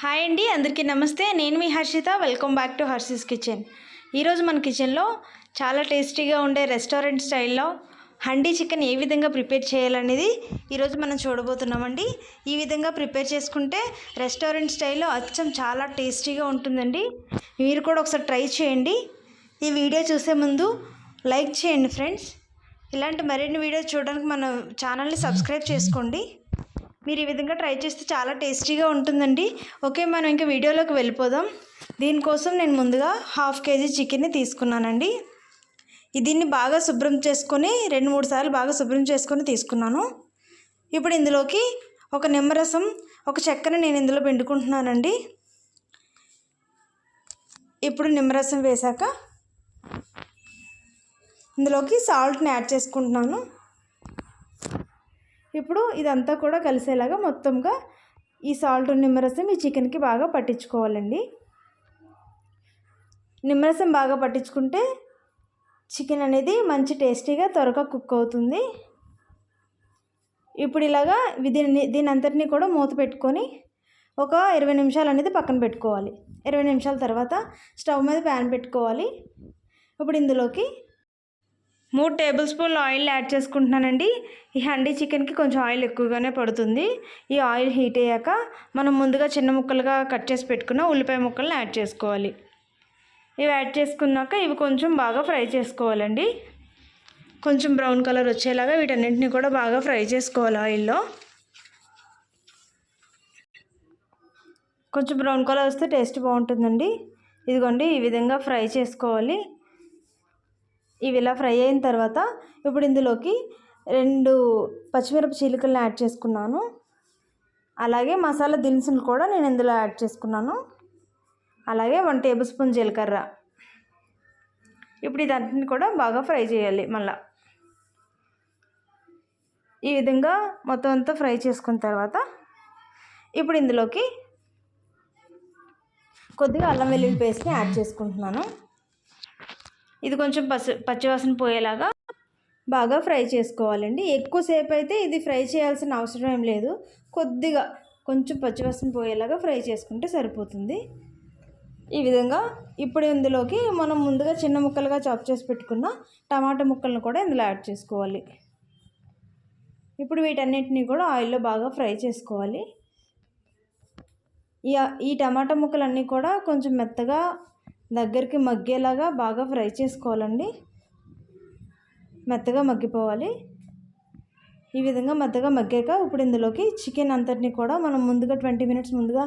Hi అండి, అందరికీ నమస్తే. నేను మీ Harshita. Welcome back to Harshi's kitchen. ఈరోజు మన కిచెన్లో చాలా టేస్టీగా ఉండే రెస్టారెంట్ స్టైల్లో హండీ చికెన్ ఏ విధంగా ప్రిపేర్ చేయాలనేది ఈరోజు మనం చూడబోతున్నామండి. ఈ విధంగా ప్రిపేర్ చేసుకుంటే రెస్టారెంట్ స్టైల్లో అచ్చం చాలా టేస్టీగా ఉంటుందండి. మీరు కూడా ఒకసారి ట్రై చేయండి. ఈ వీడియో చూసే ముందు లైక్ చేయండి ఫ్రెండ్స్. ఇలాంటి మరిన్ని వీడియోస్ చూడడానికి మన ఛానల్ని సబ్స్క్రైబ్ చేసుకోండి. మీరు ఈ విధంగా ట్రై చేస్తే చాలా టేస్టీగా ఉంటుందండి. ఓకే, మనం ఇంకా వీడియోలోకి వెళ్ళిపోదాం. దీనికోసం నేను ముందుగా 1/2 kg చికెన్ని తీసుకున్నానండి. దీన్ని బాగా శుభ్రం చేసుకొని 2-3 సార్లు బాగా శుభ్రం చేసుకొని తీసుకున్నాను. ఇప్పుడు ఇందులోకి ఒక నిమ్మరసం, ఒక చెక్కను నేను ఇందులో పిండుకుంటున్నానండి. ఇప్పుడు నిమ్మరసం వేశాక ఇందులోకి సాల్ట్ని యాడ్ చేసుకుంటున్నాను. ఇప్పుడు ఇదంతా కూడా కలిసేలాగా మొత్తంగా ఈ సాల్ట్ నిమ్మరసం ఈ చికెన్కి బాగా పట్టించుకోవాలండి. నిమ్మరసం బాగా పట్టించుకుంటే చికెన్ మంచి టేస్టీగా త్వరగా కుక్ అవుతుంది. ఇప్పుడు ఇలాగా దీని అంతటినీ కూడా మూత పెట్టుకొని ఒక 20 నిమిషాలు పక్కన పెట్టుకోవాలి. 20 నిమిషాల తర్వాత స్టవ్ మీద ప్యాన్ పెట్టుకోవాలి. ఇప్పుడు ఇందులోకి 3 టేబుల్ స్పూన్ల ఆయిల్ యాడ్ చేసుకుంటున్నానండి. ఈ హండీ చికెన్కి కొంచెం ఆయిల్ ఎక్కువగానే పడుతుంది. ఈ ఆయిల్ హీట్ అయ్యాక మనం ముందుగా చిన్న ముక్కలుగా కట్ చేసి పెట్టుకున్న ఉల్లిపాయ ముక్కలను యాడ్ చేసుకోవాలి. ఇవి యాడ్ చేసుకున్నాక ఇవి కొంచెం బాగా ఫ్రై చేసుకోవాలండి. కొంచెం బ్రౌన్ కలర్ వచ్చేలాగా వీటన్నింటినీ కూడా బాగా ఫ్రై చేసుకోవాలి ఆయిల్లో. కొంచెం బ్రౌన్ కలర్ వస్తే టేస్ట్ బాగుంటుందండి. ఇదిగోండి, ఈ విధంగా ఫ్రై చేసుకోవాలి. ఇవి ఇలా ఫ్రై అయిన తర్వాత ఇప్పుడు ఇందులోకి 2 పచ్చిమిరప చీలికలను యాడ్ చేసుకున్నాను. అలాగే మసాలా దినుసులు కూడా నేను ఇందులో యాడ్ చేసుకున్నాను. అలాగే 1 టేబుల్ స్పూన్ జీలకర్ర. ఇప్పుడు ఇదంతా కూడా బాగా ఫ్రై చేయాలి. మళ్ళీ ఈ విధంగా మొత్తం అంతా ఫ్రై చేసుకున్న తర్వాత ఇప్పుడు ఇందులోకి కొద్దిగా అల్లం వెల్లుల్లి పేస్ట్ని యాడ్ చేసుకుంటున్నాను. ఇది కొంచెం పచ్చివాసన పోయేలాగా బాగా ఫ్రై చేసుకోవాలండి. ఎక్కువసేపు అయితే ఇది ఫ్రై చేయాల్సిన అవసరం ఏం లేదు. కొద్దిగా కొంచెం పచ్చివాసన పోయేలాగా ఫ్రై చేసుకుంటే సరిపోతుంది. ఈ విధంగా ఇప్పుడు ఇందులోకి మనం ముందుగా చిన్న ముక్కలుగా చాప్ చేసి పెట్టుకున్న టమాటా ముక్కలను కూడా ఇందులో యాడ్ చేసుకోవాలి. ఇప్పుడు వీటన్నిటిని కూడా ఆయిల్లో బాగా ఫ్రై చేసుకోవాలి. ఈ టమాటా ముక్కలన్నీ కూడా కొంచెం మెత్తగా దగ్గరికి మగ్గేలాగా బాగా ఫ్రై చేసుకోవాలండి. మెత్తగా మగ్గిపోవాలి. ఈ విధంగా మెత్తగా మగ్గాక ఇప్పుడు ఇందులోకి చికెన్ అంతటిని కూడా మనం ముందుగా 20 మినిట్స్ ముందుగా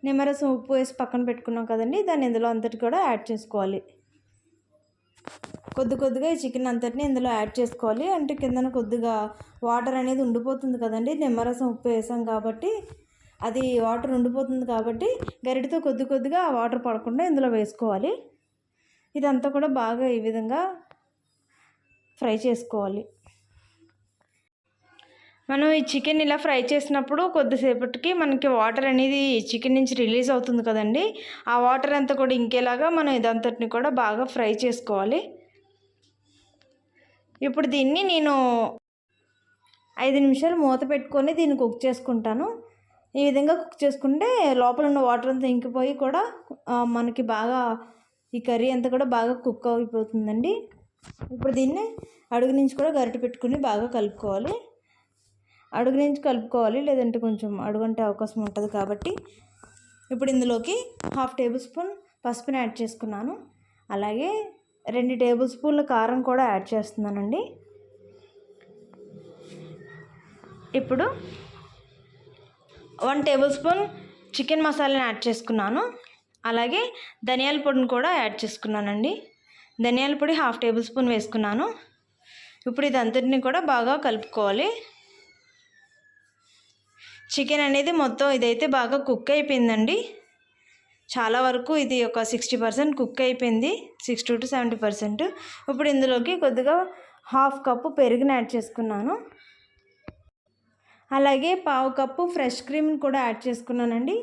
నిమ్మరసం ఉప్పు వేసి పక్కన పెట్టుకున్నాం కదండి, దాన్ని ఇందులో అంతటి కూడా యాడ్ చేసుకోవాలి. కొద్దిగా ఈ చికెన్ అంతటిని ఇందులో యాడ్ చేసుకోవాలి. అంటే కిందన కొద్దిగా వాటర్ అనేది ఉండిపోతుంది కదండి, నిమ్మరసం ఉప్పు వేసాం కాబట్టి అది వాటర్ ఉండిపోతుంది. కాబట్టి గరిటతో కొద్దిగా ఆ వాటర్ పడకుండా ఇందులో వేసుకోవాలి. ఇదంతా కూడా బాగా ఈ విధంగా ఫ్రై చేసుకోవాలి. మనం ఈ చికెన్ ఇలా ఫ్రై చేసినప్పుడు కొద్దిసేపటికి మనకి వాటర్ అనేది చికెన్ నుంచి రిలీజ్ అవుతుంది కదండి, ఆ వాటర్ అంతా కూడా ఇంకేలాగా మనం ఇదంతటిని కూడా బాగా ఫ్రై చేసుకోవాలి. ఇప్పుడు దీన్ని నేను 5 నిమిషాలు మూత పెట్టుకొని దీన్ని కుక్ చేసుకుంటాను. ఈ విధంగా కుక్ చేసుకుంటే లోపల ఉన్న వాటర్ అంతా ఇంకిపోయి కూడా మనకి బాగా ఈ కర్రీ అంతా కూడా బాగా కుక్ అయిపోతుందండి. ఇప్పుడు దీన్ని అడుగు నుంచి కూడా గరిటె పెట్టుకుని బాగా కలుపుకోవాలి. అడుగు నుంచి కలుపుకోవాలి, లేదంటే కొంచెం అడుగంటే అవకాశం ఉంటుంది. కాబట్టి ఇప్పుడు ఇందులోకి 1/2 టేబుల్ స్పూన్ పసుపుని యాడ్ చేసుకున్నాను. అలాగే 2 టేబుల్ స్పూన్ల కారం కూడా యాడ్ చేస్తున్నానండి. ఇప్పుడు 1 టేబుల్ స్పూన్ చికెన్ మసాలాని యాడ్ చేసుకున్నాను. అలాగే ధనియాల పొడిని కూడా యాడ్ చేసుకున్నానండి. ధనియాల పొడి 1/2 టేబుల్ స్పూన్ వేసుకున్నాను. ఇప్పుడు ఇదంతటిని కూడా బాగా కలుపుకోవాలి. చికెన్ అనేది మొత్తం ఇదైతే బాగా కుక్ అయిపోయిందండి. చాలా వరకు ఇది ఒక 60% కుక్ అయిపోయింది, 60 to 70%. ఇప్పుడు ఇందులోకి కొద్దిగా 1/2 కప్పు పెరుగుని యాడ్ చేసుకున్నాను. అలాగే 1/4 కప్పు ఫ్రెష్ క్రీమ్ని కూడా యాడ్ చేసుకున్నానండి.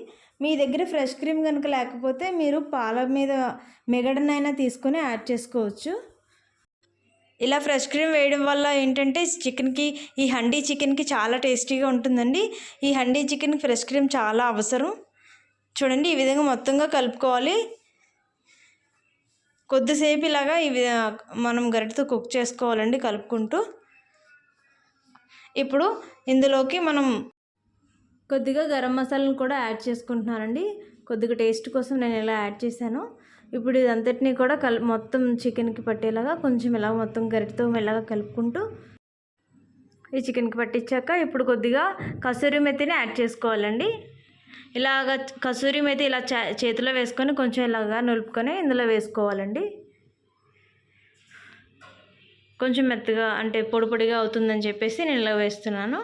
మీ దగ్గర ఫ్రెష్ క్రీమ్ కనుక లేకపోతే మీరు పాల మీద మిగడనైనా తీసుకొని యాడ్ చేసుకోవచ్చు. ఇలా ఫ్రెష్ క్రీమ్ వేయడం వల్ల ఏంటంటే చికెన్కి, ఈ హండీ చికెన్కి చాలా టేస్టీగా ఉంటుందండి. ఈ హండీ చికెన్కి ఫ్రెష్ క్రీమ్ చాలా అవసరం. చూడండి ఈ విధంగా మొత్తంగా కలుపుకోవాలి. కొద్దిసేపు ఇలాగా మనం గరిటెతో కుక్ చేసుకోవాలండి కలుపుకుంటూ. ఇప్పుడు ఇందులోకి మనం కొద్దిగా గరం మసాలాను కూడా యాడ్ చేసుకుంటున్నానండి. కొద్దిగా టేస్ట్ కోసం నేను ఇలా యాడ్ చేశాను. ఇప్పుడు ఇదంతటినీ కూడా మొత్తం చికెన్కి పట్టేలాగా కొంచెం ఇలా మొత్తం గరిటెతో మెల్లగా కలుపుకుంటూ ఈ చికెన్కి పట్టించాక ఇప్పుడు కొద్దిగా కసూరి మెతిని యాడ్ చేసుకోవాలండి. ఇలాగ కసూరి మెతి ఇలా చేతిలో వేసుకొని కొంచెం ఇలాగా నులుపుకొని ఇందులో వేసుకోవాలండి. కొంచెం మెత్తగా అంటే పొడి పొడిగా అవుతుందని చెప్పేసి నేను ఇలా వేస్తున్నాను.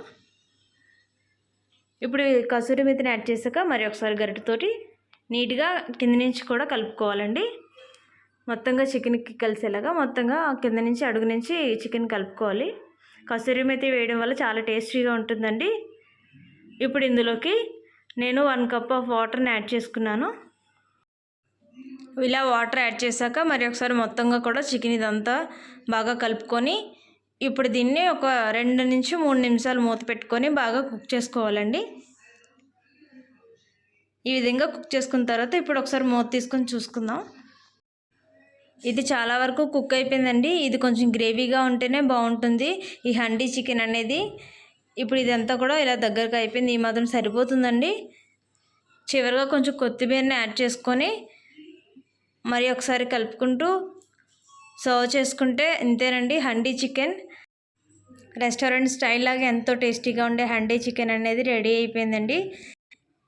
ఇప్పుడు కసూరి మెతిని యాడ్ చేశాక మరి ఒకసారి గరిటెతోటి నీట్గా కింద నుంచి కూడా కలుపుకోవాలండి. మొత్తంగా చికెన్కి కలిసేలాగా మొత్తంగా కింద నుంచి అడుగు నుంచి చికెన్ కలుపుకోవాలి. కసూరి మెతి వేయడం వల్ల చాలా టేస్టీగా ఉంటుందండి. ఇప్పుడు ఇందులోకి నేను 1 కప్ ఆఫ్ వాటర్ని యాడ్ చేసుకున్నాను. ఇలా వాటర్ యాడ్ చేశాక మరి ఒకసారి మొత్తంగా కూడా చికెన్ ఇదంతా బాగా కలుపుకొని ఇప్పుడు దీన్ని ఒక 2 నుంచి 3 నిమిషాలు మూత పెట్టుకొని బాగా కుక్ చేసుకోవాలండి. ఈ విధంగా కుక్ చేసుకున్న తర్వాత ఇప్పుడు ఒకసారి మూత తీసుకొని చూసుకుందాం. ఇది చాలా వరకు కుక్ అయిపోయిందండి. ఇది కొంచెం గ్రేవీగా ఉంటేనే బాగుంటుంది ఈ హండీ చికెన్ అనేది. ఇప్పుడు ఇదంతా కూడా ఇలా దగ్గరకు అయిపోయింది. ఈ మాత్రం సరిపోతుందండి. చివరిగా కొంచెం కొత్తిమీరని యాడ్ చేసుకొని మరి ఒకసారి కలుపుకుంటూ సర్వ్ చేసుకుంటే ఇంతేనండి హండీ చికెన్. రెస్టారెంట్ స్టైల్ లాగా ఎంతో టేస్టీగా ఉండే హండీ చికెన్ అనేది రెడీ అయిపోయిందండి.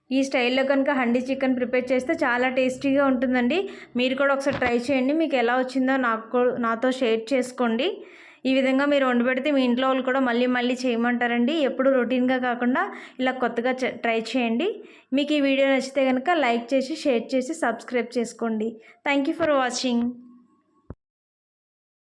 ఈ స్టైల్లో కనుక హండీ చికెన్ ప్రిపేర్ చేస్తే చాలా టేస్టీగా ఉంటుందండి. మీరు కూడా ఒకసారి ట్రై చేయండి. మీకు ఎలా వచ్చిందో నాతో షేర్ చేసుకోండి. ఈ విధంగా మీరు వండి పెడితే మీ ఇంట్లో వాళ్ళు కూడా మళ్ళీ మళ్ళీ చేయమంటారండి. ఎప్పుడు రొటీన్గా కాకుండా ఇలా కొత్తగా ట్రై చేయండి. మీకు ఈ వీడియో నచ్చితే కనుక లైక్ చేసి షేర్ చేసి సబ్స్క్రైబ్ చేసుకోండి. Thank you for watching.